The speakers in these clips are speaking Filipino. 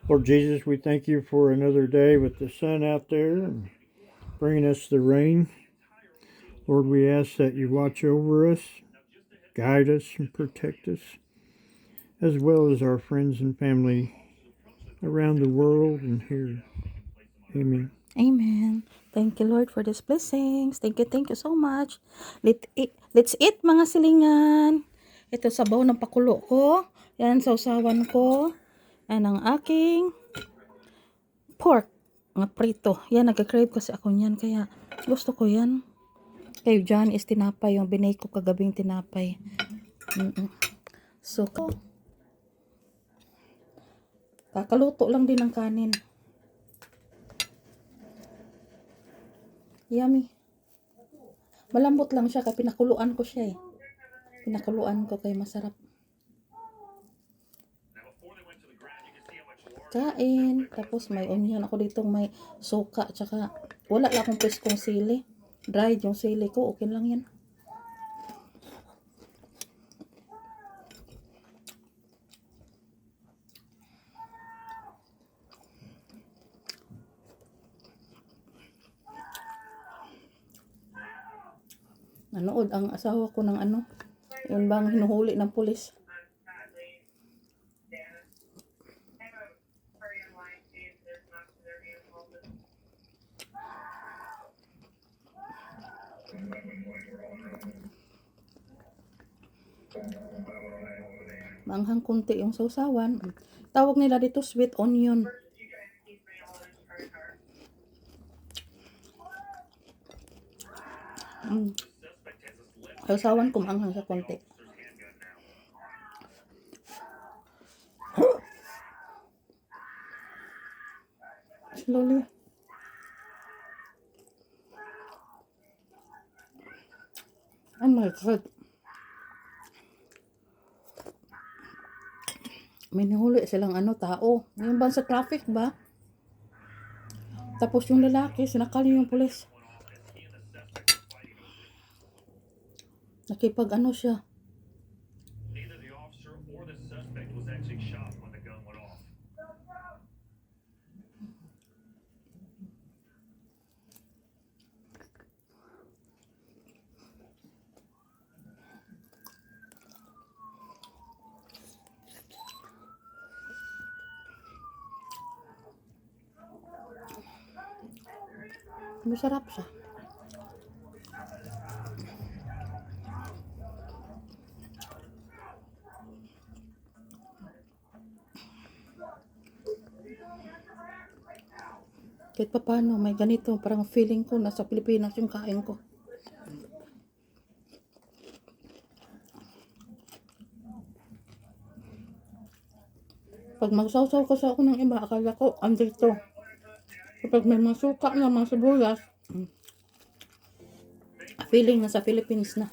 Lord Jesus, we thank you for another day with the sun out there and bringing us the rain. Lord, we ask that you watch over us, guide us, and protect us, as well as our friends and family around the world and here. Amen. Amen. Thank you, Lord, for these blessings. Thank you so much. Let's eat, mga silingan. Ito sabaw ng pakulo ko. Yan, sausawan ko. Yan ang aking pork. Nga prito. Yan, nagka-crave kasi ako niyan. Kaya gusto ko yan. Kayo dyan is tinapay. Yung binake ko kagabing tinapay. So, kakaluto lang din ng kanin. Yummy. Malambot lang siya kaya pinakuluan ko siya eh. Pinakuluan ko kaya masarap. Kain. Tapos may onion ako dito, may suka. Tsaka wala lang akong preskong sili. Dried yung sili ko. Okay lang yan. Nanood ang asawa ko ng ano. Yun bang hinuhuli ng pulis. Manghang kunti yung sausawan. Tawag nila dito sweet onion. Sausawan ko manghang sa konti. Slowly. Oh my God. May nahuli silang ano, tao. Yung ba sa traffic ba? Tapos yung lalaki, sinakal yung pulis. Nakipag ano siya. Masarap siya. Kahit pa paano, may ganito. Parang feeling ko nasa Pilipinas yung kain ko. Pag magsawsaw ko sa ako ng iba, akala ko andito. Kapag may mga suka na, mga sibuyas, feeling na sa Philippines na.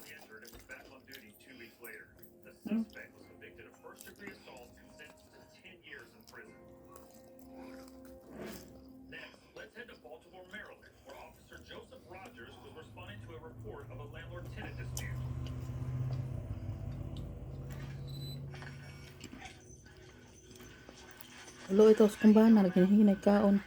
Hello, ito sa kumbana, naghinay kaon.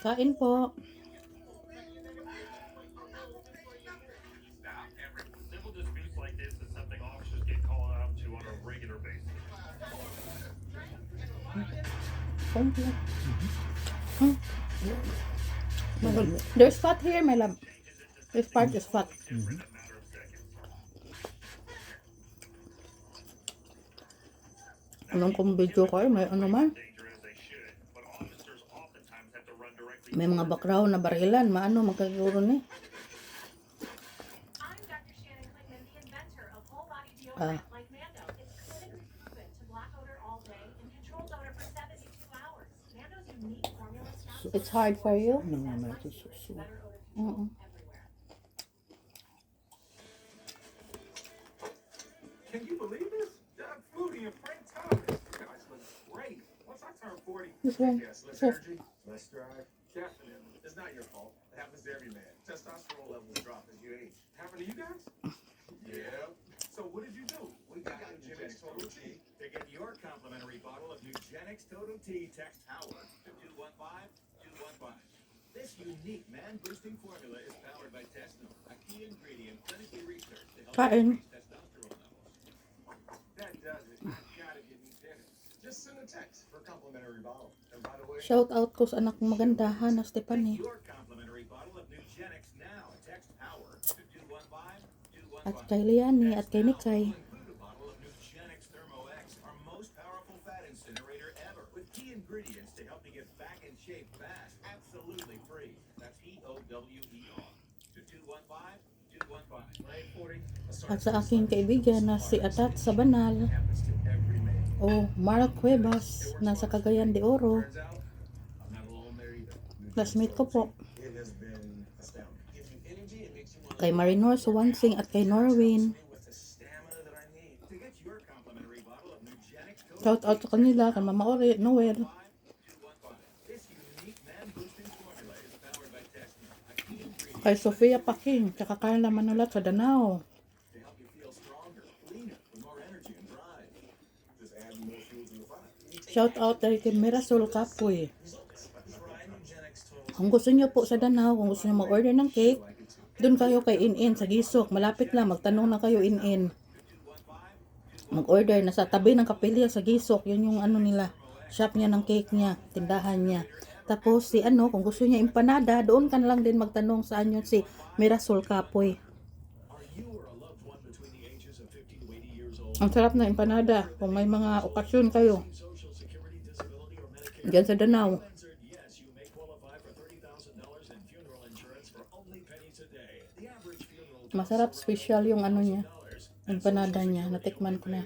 Kain po. There's fat here, my love. This part is fat. Anong kung video ko may ano man. May mga background na barilan, maano magkaguro ni. It's hard for you? No, no, it's so sweet. Can you believe this? Doug Flutie and Frank Thomas. You guys look great. Once I turn 40, This one. yes, less Yes. energy, Less drive? Definitely. It's not your fault. It happens to every man. Testosterone levels drop as you age. Happen to you guys? Yeah. So what did you do? We got Nugenix Total T. To get your complimentary bottle of Nugenix Total T, text Howard to 215-215. This unique man-boosting formula is powered by Tesno, a key ingredient clinically researched to help Kain. increase testosterone levels. That does it. I gotta give Nugenix. Just send a text for a complimentary bottle. And by the way, Shout out ko sa anak kong maganda, Hana Stephanie. your complimentary bottle of Nugenix now. Text Howard to 215-215. At kay Liani at kay Nikay. Include a bottle of Nugenix Thermo X, our most powerful fat incinerator ever, with key ingredients to help you get back in shape fast, absolutely free. That's EOWER to 215-215. Right, 40. At sa aking kaibigan na si Atat sa Banal. Happens to every man. O Mark Cuevas na sa Cagayan de Oro. Turns out, I'm not alone there either. Classmate ko po. It has been astounding. Gives you energy, it makes you want Kay Marinor Suwansing at kay Norwin. with the stamina that I need. To get your complimentary bottle of Nugenix Total Shout out sa kanila, kay Mama Ore, Noel. 215. This unique man-boosting formula is powered by Tesno, a key ingredient Kay Sofia Paking, tsaka Carla Manulat sa Danao. to help you feel stronger, leaner, with more energy and drive. Just add more fuel to the fire. Shout out kay Mirasol Kapoy. Try Nugenix Total. Kung gusto niyo po sa Danao, kung gusto niyo mag-order ng cake, doon kayo kay In-In sa Gisok. Malapit lang, magtanong na kayo In-In. Mag-order, nasa tabi ng kapilya sa Gisok. Yun yung ano nila, shop niya ng cake niya, tindahan niya. Tapos si ano, kung gusto niya empanada, doon ka na lang din magtanong saan yun si Mirasol Kapoy. Are you or a loved one between the ages of 50 to 80 years old? Ang sarap na empanada kung may mga okasyon kayo. Social Security, disability, or Medicare? Diyan sa Danao. Answered yes, you may qualify for $30,000 in funeral insurance for only pennies a day. The average funeral Masarap, special yung ano niya, empanada niya. Natikman ko na.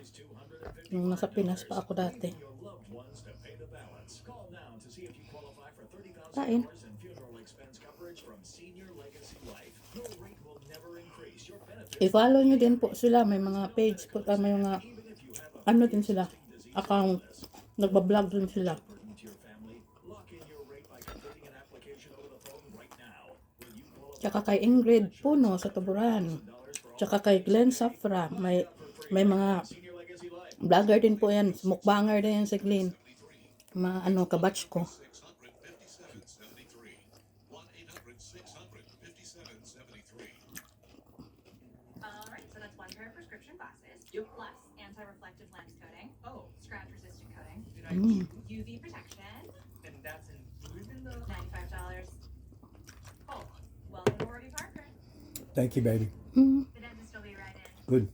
Nung nasa Pinas pa ako dati. your loved ones to pay the balance. Call now to see if you qualify for $30,000 Kain. in funeral expense coverage from Senior Legacy Life. Your rate will never increase. Your benefit, I-follow nyo din po sila. May mga page po, may mga ano din sila. Account. Nagbablog din sila. burden to your family. Lock in your rate by completing an application over the phone right now. Will you qualify Tsaka kay Ingrid Puno sa Tuburan. Tsaka kay Glenn Safra. May mga Senior Legacy Life? vlogger din po yan. Mukbanger din yan si Glenn. Mga ano, kabatch ko. 657-73. 1-800-600-5773. Alright, so that's one pair of prescription glasses, plus anti-reflective lens coating, scratch-resistant coating, UV protection, And that's included in the... $95. Oh, welcome to Warby Parker. Thank you, baby. Mm. The dentist will be right in. Good.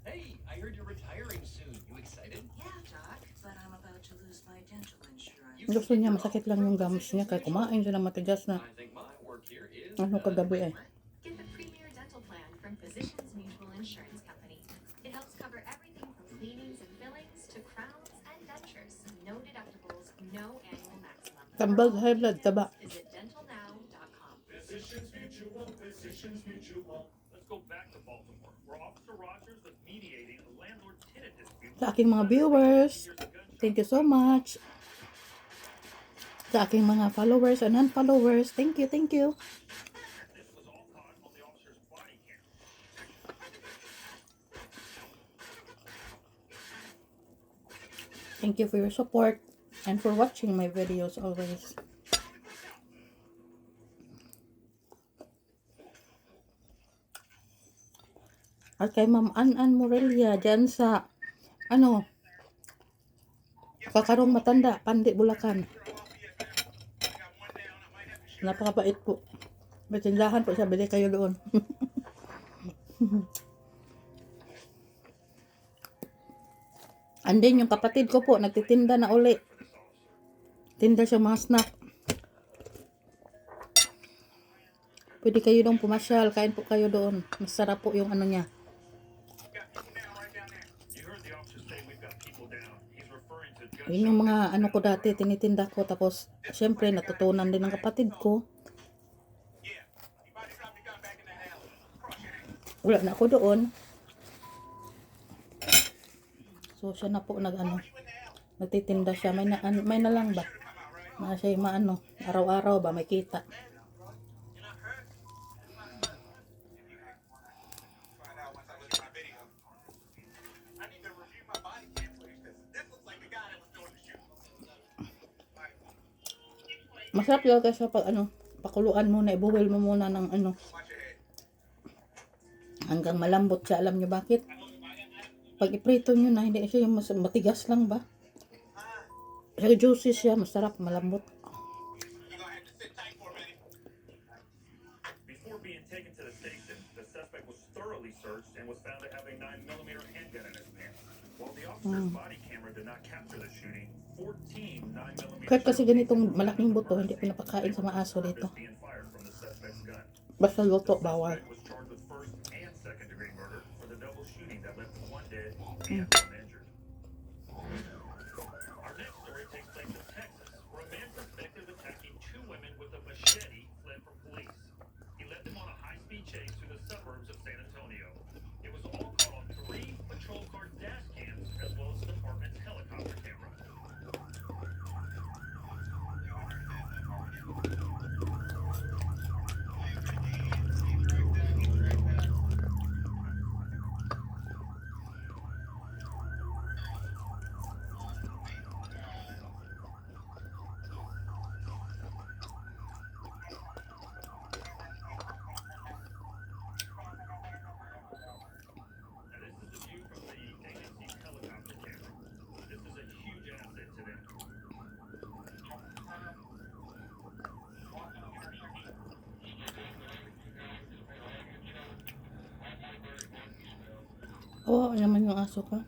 Hey, I heard you're retiring soon. You excited? Yeah, Doc, but I'm about to lose my dental insurance. Gusto niya, masakit lang yung gums niya. Kaya kumain siya ng matigas na I think my work here is... ano kagabi eh. Get the premier dental plan from Physicians Mutual Insurance Company. It helps cover everything from cleanings and fillings to crowns and dentures. No deductibles, no annual maximum. Tambal, high blood, taba. Visit dentalnow.com. Physicians Mutual, Physicians Mutual. Let's go back to Baltimore, where Officer Rogers was mediating a landlord-tenant dispute. Sa aking mga viewers, thank you so much. Sa aking mga followers and non-followers, thank you, thank you. This was all caught on the officer's body cam. Thank you for your support and for watching my videos always. At kay Ma'am An Morelia dyan sa ano Kakarong Matanda, Pandi, Bulacan. Napakabait po. May tindahan po siya, bili kayo doon. And then yung kapatid ko po, nagtitinda na uli. Tinda siya mga snack. Pwede kayo doon pumasyal, kain po kayo doon. Masarap po yung ano niya. You heard the officer say we've got people down. He's referring to gunshot. Yun yung mga ano ko dati, tinitinda ko. Tapos, syempre, natutunan din ng kapatid ko. Yeah, you might have dropped the gun back in that alley. Cross your hands. Wala na ako doon. So, siya na po nagtitinda siya. May na lang ba? Na siya maano, araw-araw ba may kita. Find out once I look at my video. I need to review my body cam footage because this looks like the guy that was doing the shoot. Masarap yun kasi pag ano, pakuluan muna, ibuwel mo muna ng ano, Watch your head. hanggang malambot siya. Alam niyo bakit? Pag iprito nyo na, hindi siya yung matigas lang ba? Siya juicy siya, masarap, malambot. You're gonna have to sit tight for a minute. Before being taken to the station, the suspect was thoroughly searched and was found to have a 9mm handgun in his pants. While the officer's body camera did not capture the shooting, 14 9mm Kahit kasi ganitong malaking buto, hindi pinapakain sa mga aso dito. being fired from the suspect's gun. Basta luto, bawal. Was charged with first and second degree murder for the double shooting that left one dead and one injured. Our next story takes place in Texas, where a man suspected of attacking two women with a machete fled from police. He led them on a high-speed chase through the suburbs of San Antonio. It was all caught on 3 patrol car dash cams as well as the department's helicopter camera. Now, this is the view from the agency's helicopter camera. This is a huge asset to them. Oo, naman yung aso ko.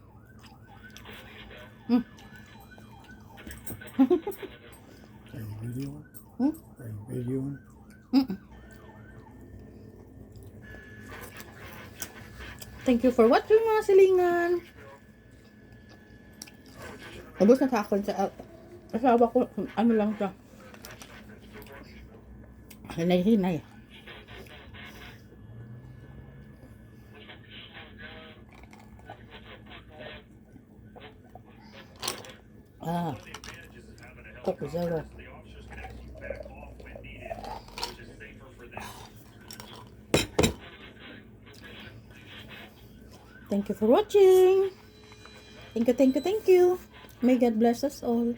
Are you videoing? Hmm? Are you videoing? Thank you for watching mga silingan. Ubus na sa akin sa asawa ko, ano lang siya. Hinay-hinay. Ah, The advantages of having a Coke helicopter Zero. is the officers can actually back off when needed, which is safer for them. thank you for watching. Thank you, thank you, thank you. May God bless us all.